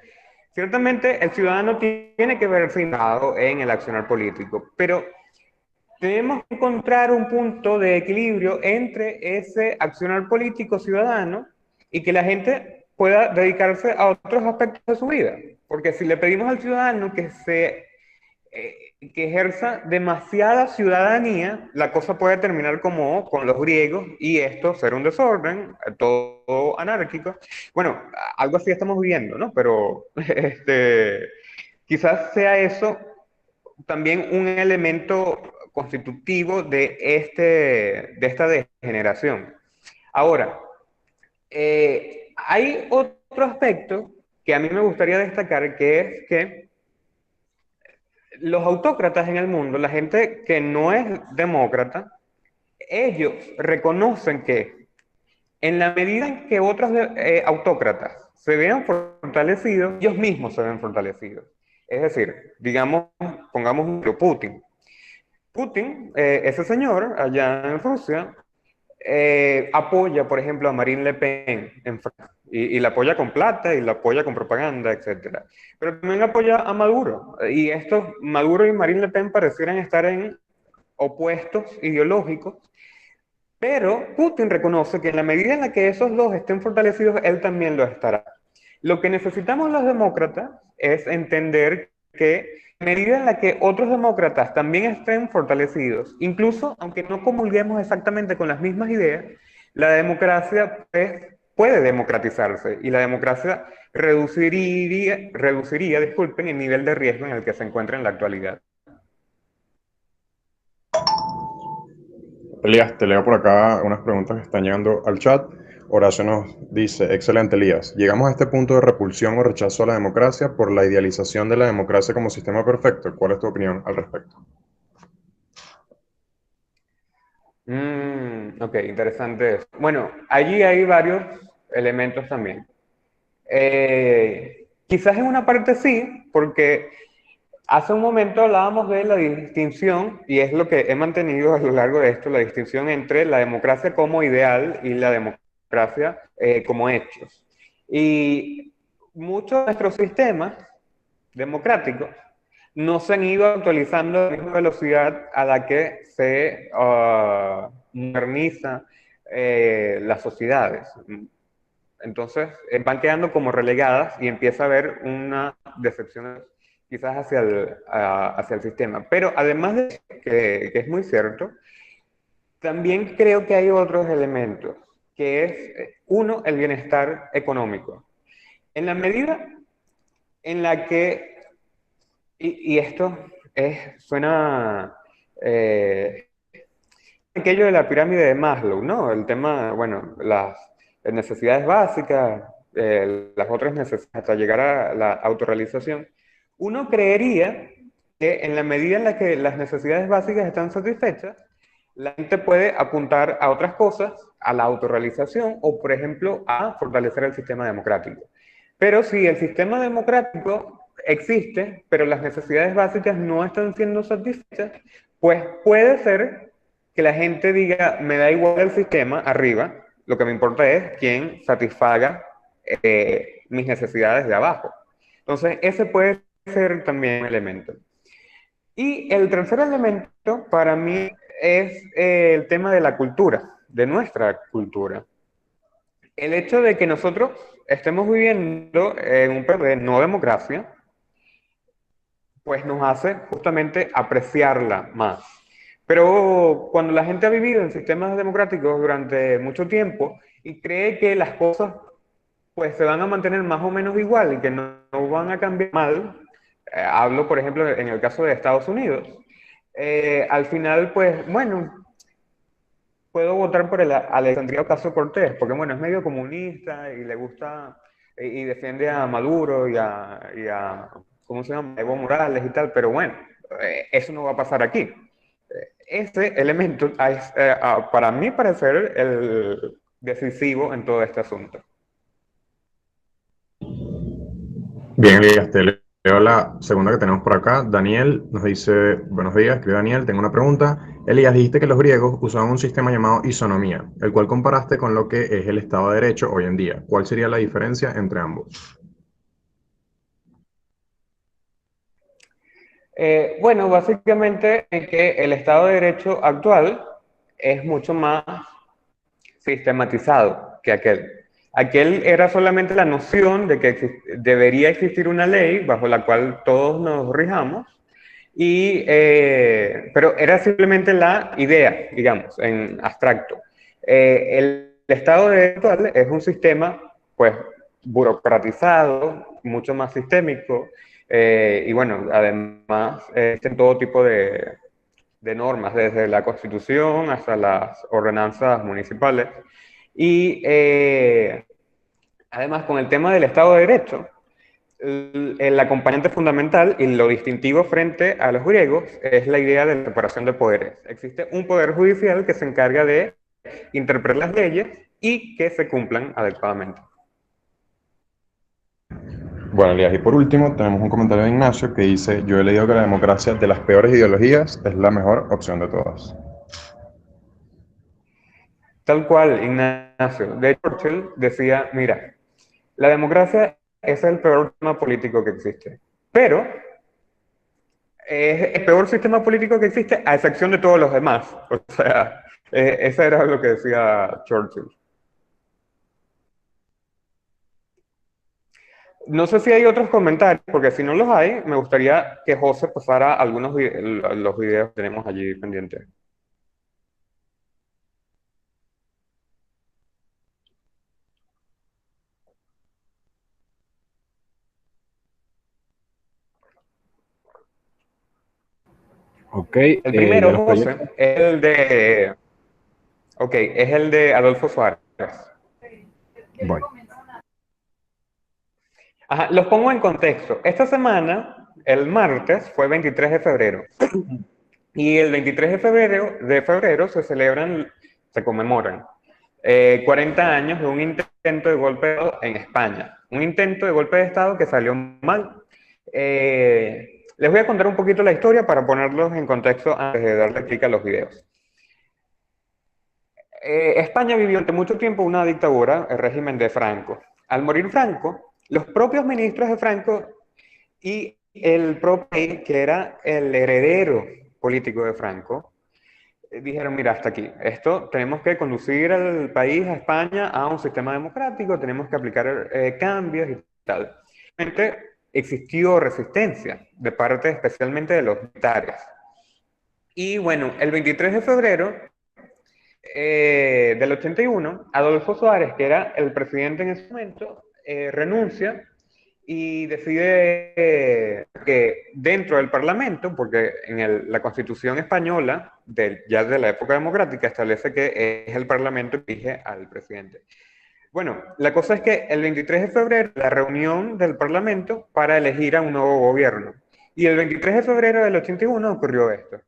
ciertamente el ciudadano tiene que verse implicado en el accionar político, pero tenemos que encontrar un punto de equilibrio entre ese accionar político ciudadano y que la gente pueda dedicarse a otros aspectos de su vida. Porque si le pedimos al ciudadano que ejerza demasiada ciudadanía, la cosa puede terminar como con los griegos y esto ser un desorden, todo anárquico. Bueno, algo así estamos viviendo, ¿no? Pero quizás sea eso también un elemento constitutivo de esta degeneración. Ahora, hay otro aspecto que a mí me gustaría destacar, que es que los autócratas en el mundo, la gente que no es demócrata, ellos reconocen que en la medida en que otros autócratas se vean fortalecidos, ellos mismos se ven fortalecidos. Es decir, digamos, pongamos un ejemplo, Putin. Putin, ese señor allá en Rusia, apoya, por ejemplo, a Marine Le Pen en Francia, y la apoya con plata y la apoya con propaganda, etcétera. Pero también apoya a Maduro, y estos, Maduro y Marine Le Pen parecieran estar en opuestos ideológicos, Pero Putin reconoce que en la medida en la que esos dos estén fortalecidos, él también lo estará. Lo que necesitamos los demócratas es entender que a medida en la que otros demócratas también estén fortalecidos, incluso aunque no comulguemos exactamente con las mismas ideas, la democracia puede democratizarse y la democracia reduciría, disculpen, el nivel de riesgo en el que se encuentra en la actualidad. Elías, te leo por acá unas preguntas que están llegando al chat. Horacio nos dice, excelente Elías, llegamos a este punto de repulsión o rechazo a la democracia por la idealización de la democracia como sistema perfecto. ¿Cuál es tu opinión al respecto? Ok, interesante eso. Bueno, allí hay varios elementos también. Quizás en una parte sí, porque hace un momento hablábamos de la distinción, y es lo que he mantenido a lo largo de esto, la distinción entre la democracia como ideal y la democracia como hechos. Y muchos de nuestros sistemas democráticos no se han ido actualizando a la misma velocidad a la que se moderniza las sociedades. Entonces van quedando como relegadas y empieza a haber una decepción quizás hacia el sistema. Pero además de que es muy cierto, también creo que hay otros elementos, que es, uno, el bienestar económico. En la medida en la que, y esto suena aquello de la pirámide de Maslow, ¿no? El tema, bueno, las necesidades básicas, las otras necesidades, hasta llegar a la autorrealización. Uno creería que en la medida en la que las necesidades básicas están satisfechas, la gente puede apuntar a otras cosas, a la autorrealización o, por ejemplo, a fortalecer el sistema democrático. Pero si el sistema democrático existe, pero las necesidades básicas no están siendo satisfechas, pues puede ser que la gente diga, me da igual el sistema arriba, lo que me importa es quién satisfaga mis necesidades de abajo. Entonces, ese puede ser también un elemento. Y el tercer elemento para mí es el tema de la cultura, de nuestra cultura. El hecho de que nosotros estemos viviendo en un periodo de no democracia, pues nos hace justamente apreciarla más. Pero cuando la gente ha vivido en sistemas democráticos durante mucho tiempo y cree que las cosas pues se van a mantener más o menos igual y que no van a cambiar mal, hablo por ejemplo en el caso de Estados Unidos, al final pues bueno, puedo votar por el Alexandria Ocasio-Cortez, porque bueno, es medio comunista y le gusta y defiende a Maduro y a ¿cómo se llama? Evo Morales y tal, pero bueno, eso no va a pasar aquí. Ese elemento es, para mí parecer el decisivo en todo este asunto. Bien, Elías, te leo la segunda que tenemos por acá. Daniel nos dice, buenos días, escribe Daniel, tengo una pregunta. Elías, dijiste que los griegos usaban un sistema llamado isonomía, el cual comparaste con lo que es el Estado de Derecho hoy en día. ¿Cuál sería la diferencia entre ambos? Bueno, básicamente es que el Estado de Derecho actual es mucho más sistematizado que aquel. Aquel era solamente la noción de que debería existir una ley bajo la cual todos nos rijamos, pero era simplemente la idea, digamos, en abstracto. El Estado de Derecho actual es un sistema, pues, burocratizado, mucho más sistémico, y bueno, además existen todo tipo de normas, desde la Constitución hasta las ordenanzas municipales. Y además, con el tema del Estado de Derecho, el acompañante fundamental y lo distintivo frente a los griegos es la idea de la separación de poderes. Existe un poder judicial que se encarga de interpretar las leyes y que se cumplan adecuadamente. Bueno, Elías, y por último tenemos un comentario de Ignacio que dice, yo he leído que la democracia de las peores ideologías es la mejor opción de todas. Tal cual, Ignacio. De hecho, Churchill decía, mira, la democracia es el peor tema político que existe, pero Es el peor sistema político que existe, a excepción de todos los demás. O sea, eso era lo que decía Churchill. No sé si hay otros comentarios, porque si no los hay, me gustaría que José pasara algunos los videos que tenemos allí pendientes. Ok, El ya primero, los José, proyectos. es el de... Ok, es el de Adolfo Suárez. Voy. Ajá, los pongo en contexto. Esta semana, el martes, fue 23 de febrero. Y el 23 de febrero se celebran, se conmemoran 40 años de un intento de golpe de Estado en España. Un intento de golpe de Estado que salió mal. Les voy a contar un poquito la historia para ponerlos en contexto antes de darle clic a los videos. España vivió durante mucho tiempo una dictadura, el régimen de Franco. Al morir Franco, los propios ministros de Franco y el propio país, que era el heredero político de Franco, dijeron, mira, hasta aquí. Esto tenemos que conducir al país, a España, a un sistema democrático, tenemos que aplicar cambios y tal. Realmente existió resistencia de parte especialmente de los militares. Y bueno, el 23 de febrero del 81, Adolfo Suárez, que era el presidente en ese momento, renuncia y decide que dentro del Parlamento, porque en la Constitución española, ya de la época democrática, establece que es el Parlamento que elige al presidente. Bueno, la cosa es que el 23 de febrero, la reunión del Parlamento para elegir a un nuevo gobierno. Y el 23 de febrero del 81 ocurrió esto.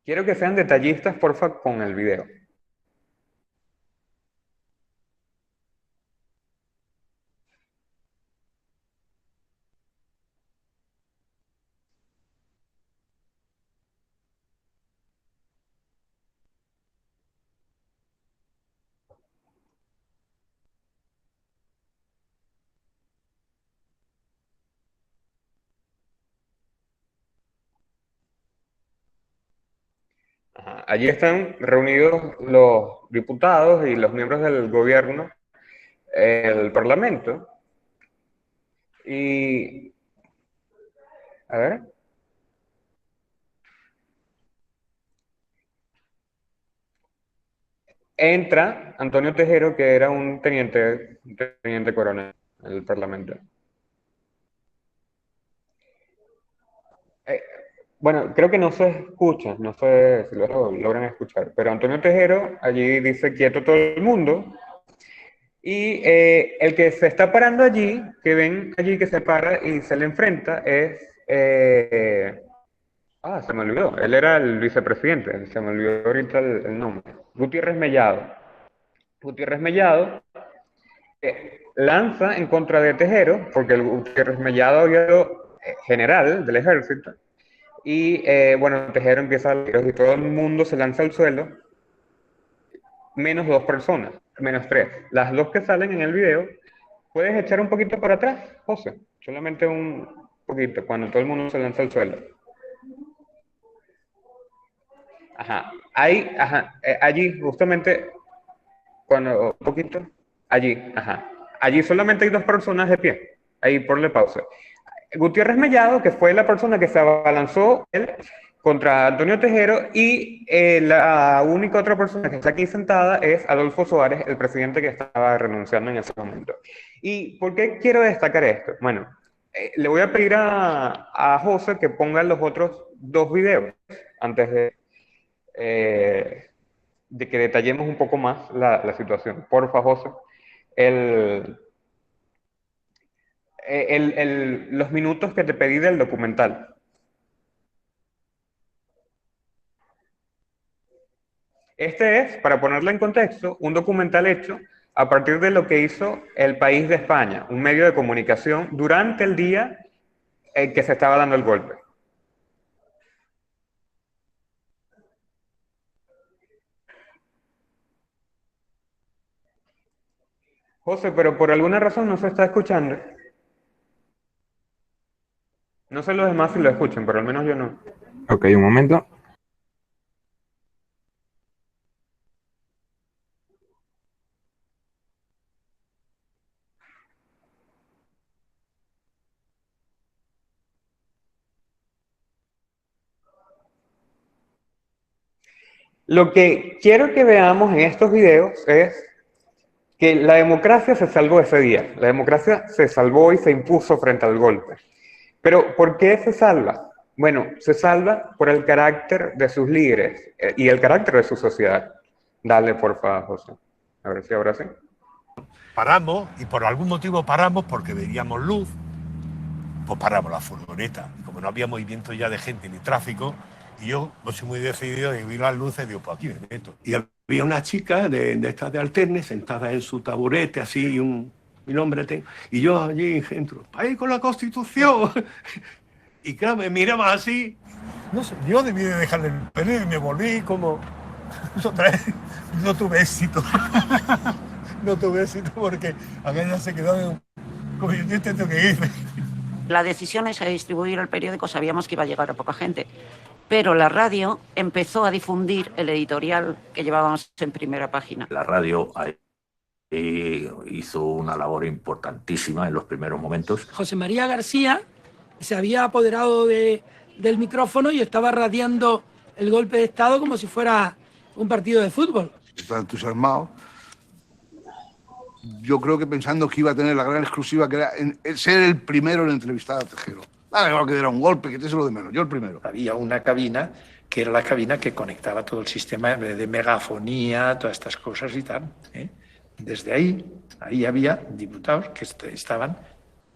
Quiero que sean detallistas, porfa, con el video. Ajá. Allí están reunidos los diputados y los miembros del gobierno, el Parlamento, y, a ver, entra Antonio Tejero, que era un teniente coronel en el Parlamento. Eh, bueno, creo que no se escucha, no sé si lo logran escuchar, pero Antonio Tejero allí dice quieto todo el mundo. Y el que se está parando allí, que ven allí que se para y se le enfrenta, es... se me olvidó. Él era el vicepresidente, se me olvidó ahorita el nombre. Gutiérrez Mellado. Gutiérrez Mellado lanza en contra de Tejero, porque el Gutiérrez Mellado había sido general del ejército, y bueno, Tejero empieza a tiros y todo el mundo se lanza al suelo, menos dos personas, menos tres. Las dos que salen en el video, puedes echar un poquito para atrás, José, solamente un poquito, cuando todo el mundo se lanza al suelo. Ajá, ahí, ajá, allí justamente, cuando, un poquito, allí, ajá, allí solamente hay dos personas de pie, ahí ponle pausa. Gutiérrez Mellado, que fue la persona que se abalanzó él contra Antonio Tejero, y la única otra persona que está aquí sentada es Adolfo Suárez, el presidente que estaba renunciando en ese momento. ¿Y por qué quiero destacar esto? Bueno, le voy a pedir a José que ponga los otros dos videos antes de que detallemos un poco más la situación. Porfa, José. El, los minutos que te pedí del documental. Este es, para ponerlo en contexto, un documental hecho a partir de lo que hizo El País de España, un medio de comunicación, durante el día en que se estaba dando el golpe. José, pero por alguna razón no se está escuchando. No sé los demás si lo escuchan, pero al menos yo no. Ok, un momento. Lo que quiero que veamos en estos videos es que la democracia se salvó ese día. La democracia se salvó y se impuso frente al golpe. Pero ¿por qué se salva? Bueno, se salva por el carácter de sus líderes y el carácter de su sociedad. Dale, por favor, José. A ver si ahora sí. Paramos, y por algún motivo paramos porque veíamos luz, pues paramos la furgoneta. Como no había movimiento ya de gente ni tráfico, y yo no soy muy decidido y vi las luces y digo, pues aquí me meto. Y había una chica de estas de alterne sentada en su taburete, así, un hombre, y yo allí entro, ahí con la Constitución. Y claro, me miraba así. No sé, yo debí de dejarle el pelo y me volví como... Otra vez, no tuve éxito. No tuve éxito porque aquella se quedó como yo intento que hice. La decisión esa de distribuir el periódico sabíamos que iba a llegar a poca gente, pero la radio empezó a difundir el editorial que llevábamos en primera página. La radio hizo una labor importantísima en los primeros momentos. José María García se había apoderado del micrófono y estaba radiando el golpe de Estado como si fuera un partido de fútbol. Estaba entusiasmado. Yo creo que pensando que iba a tener la gran exclusiva, que era ser el primero en entrevistar a Tejero. Da igual que diera un golpe, que te es lo de menos, yo el primero. Había una cabina que era la cabina que conectaba todo el sistema de megafonía, todas estas cosas y tal. Desde ahí había diputados que estaban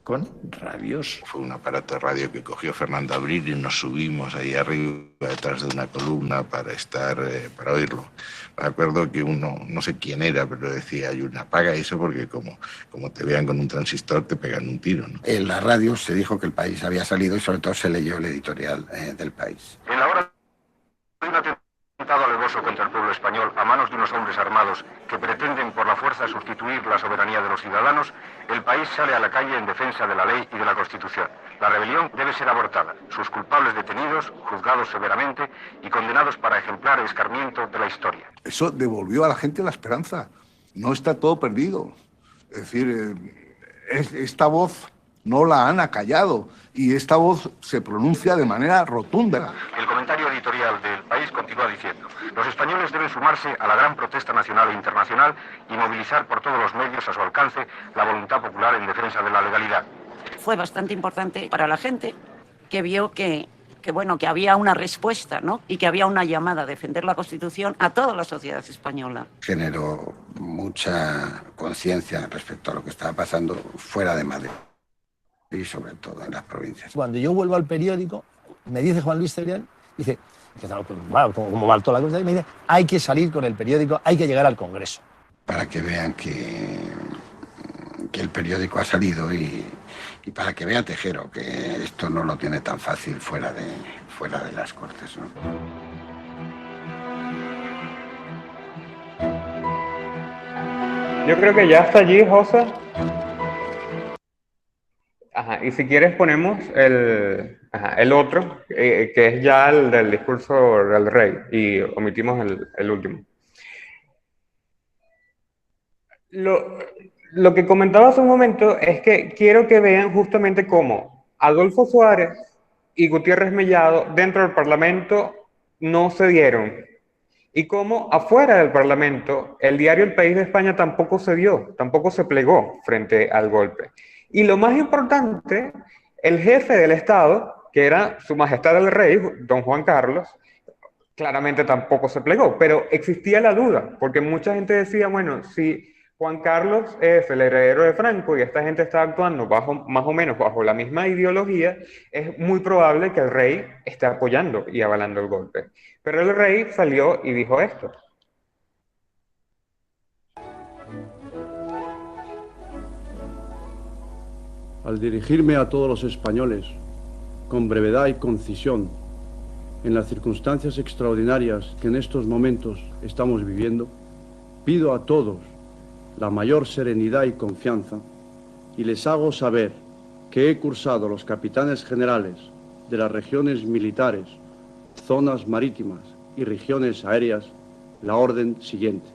con radios. Fue un aparato de radio que cogió Fernando Abril y nos subimos ahí arriba detrás de una columna para oírlo. Me acuerdo que uno, no sé quién era, pero decía, Ayuna, apaga eso porque como te vean con un transistor te pegan un tiro, ¿no? En la radio se dijo que El País había salido y sobre todo se leyó el editorial del País. En la hora de un atentado alevoso contra el pueblo español a manos de unos hombres armados que pretenden por la fuerza sustituir la soberanía de los ciudadanos, El País sale a la calle en defensa de la ley y de la Constitución. La rebelión debe ser abortada, sus culpables detenidos, juzgados severamente y condenados para ejemplar escarmiento de la historia. Eso devolvió a la gente la esperanza. No está todo perdido. Es decir, esta voz no la han acallado y esta voz se pronuncia de manera rotunda. El comentario editorial del País continúa diciendo: los españoles deben sumarse a la gran protesta nacional e internacional y movilizar por todos los medios a su alcance la voluntad popular en defensa de la legalidad. Fue bastante importante para la gente que vio que había una respuesta, ¿no? Y que había una llamada a defender la Constitución a toda la sociedad española. Generó mucha conciencia respecto a lo que estaba pasando fuera de Madrid y sobre todo en las provincias. Cuando yo vuelvo al periódico, me dice Juan Luis Cebrián, dice, bueno, como va toda la cosa, y me dice, hay que salir con el periódico, hay que llegar al Congreso. Para que vean que el periódico ha salido y para que vea Tejero que esto no lo tiene tan fácil fuera de las Cortes, ¿no? Yo creo que ya está allí, José. Ajá, y si quieres ponemos el otro, que es ya el del discurso del rey, y omitimos el último. Lo que comentaba hace un momento es que quiero que vean justamente cómo Adolfo Suárez y Gutiérrez Mellado dentro del Parlamento no cedieron, y cómo afuera del Parlamento el diario El País de España tampoco cedió, tampoco se plegó frente al golpe. Y lo más importante, el jefe del Estado, que era Su Majestad el Rey, don Juan Carlos, claramente tampoco se plegó, pero existía la duda, porque mucha gente decía, bueno, si Juan Carlos es el heredero de Franco y esta gente está actuando más o menos bajo la misma ideología, es muy probable que el rey esté apoyando y avalando el golpe. Pero el rey salió y dijo esto. Al dirigirme a todos los españoles, con brevedad y concisión, en las circunstancias extraordinarias que en estos momentos estamos viviendo, pido a todos la mayor serenidad y confianza y les hago saber que he cursado los capitanes generales de las regiones militares, zonas marítimas y regiones aéreas la orden siguiente.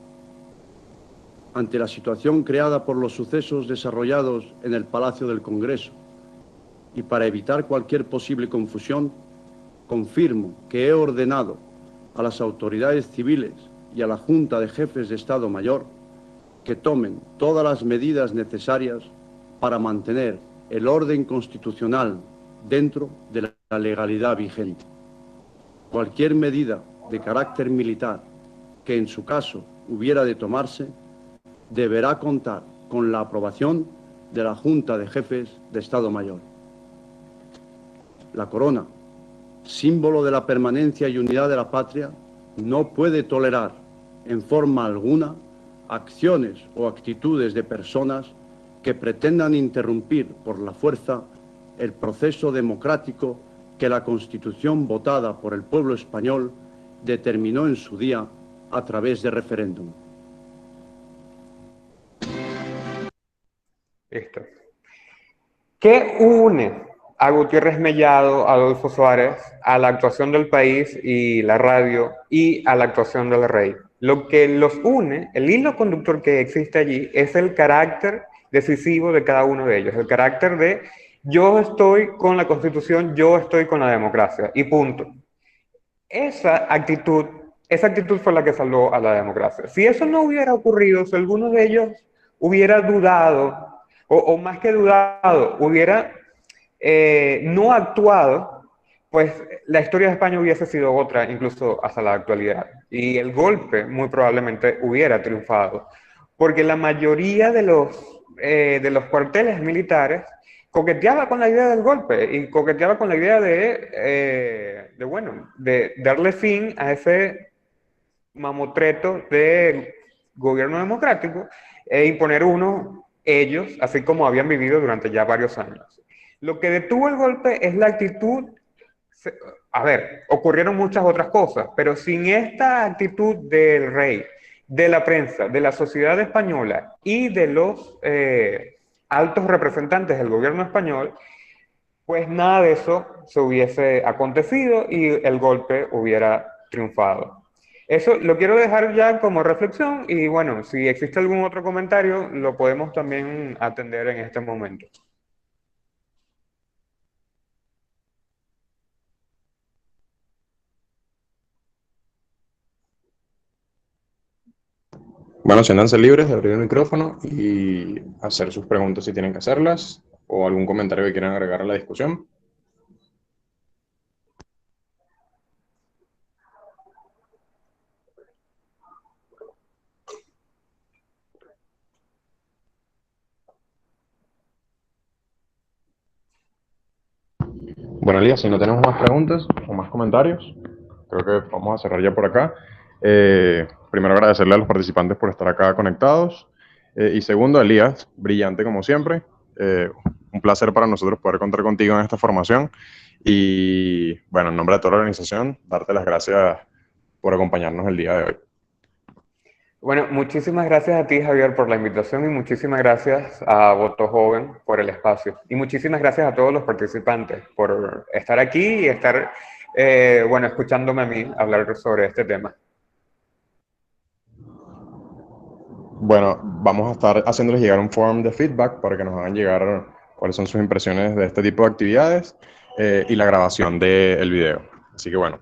Ante la situación creada por los sucesos desarrollados en el Palacio del Congreso y para evitar cualquier posible confusión, confirmo que he ordenado a las autoridades civiles y a la Junta de Jefes de Estado Mayor que tomen todas las medidas necesarias para mantener el orden constitucional dentro de la legalidad vigente. Cualquier medida de carácter militar que en su caso hubiera de tomarse deberá contar con la aprobación de la Junta de Jefes de Estado Mayor. La corona, símbolo de la permanencia y unidad de la patria, no puede tolerar en forma alguna acciones o actitudes de personas que pretendan interrumpir por la fuerza el proceso democrático que la Constitución votada por el pueblo español determinó en su día a través de referéndum. Listo. ¿Qué une a Gutiérrez Mellado, a Adolfo Suárez, a la actuación del país y la radio y a la actuación del rey? Lo que los une, el hilo conductor que existe allí, es el carácter decisivo de cada uno de ellos, el carácter de yo estoy con la Constitución, yo estoy con la democracia, y punto. Esa actitud fue la que salvó a la democracia. Si eso no hubiera ocurrido, si alguno de ellos hubiera dudado, o más que dudado, hubiera no actuado, pues la historia de España hubiese sido otra, incluso hasta la actualidad. Y el golpe muy probablemente hubiera triunfado, porque la mayoría de los cuarteles militares coqueteaba con la idea del golpe y coqueteaba con la idea de darle fin a ese mamotreto de gobierno democrático e imponer ellos, así como habían vivido durante ya varios años. Lo que detuvo el golpe es la actitud. A ver, ocurrieron muchas otras cosas, pero sin esta actitud del rey, de la prensa, de la sociedad española y de los altos representantes del gobierno español, pues nada de eso se hubiese acontecido y el golpe hubiera triunfado. Eso lo quiero dejar ya como reflexión y bueno, si existe algún otro comentario, lo podemos también atender en este momento. Bueno, siéntanse libres de abrir el micrófono y hacer sus preguntas si tienen que hacerlas, o algún comentario que quieran agregar a la discusión. Bueno, Elías, si no tenemos más preguntas o más comentarios, creo que vamos a cerrar ya por acá. Primero agradecerle a los participantes por estar acá conectados. Y segundo, Elías, brillante como siempre. Un placer para nosotros poder contar contigo en esta formación. Y bueno, en nombre de toda la organización, darte las gracias por acompañarnos el día de hoy. Bueno, muchísimas gracias a ti, Javier, por la invitación y muchísimas gracias a Voto Joven por el espacio. Y muchísimas gracias a todos los participantes por estar aquí y estar, escuchándome a mí hablar sobre este tema. Bueno, vamos a estar haciéndoles llegar un form de feedback para que nos hagan llegar cuáles son sus impresiones de este tipo de actividades y la grabación del video. Así que bueno,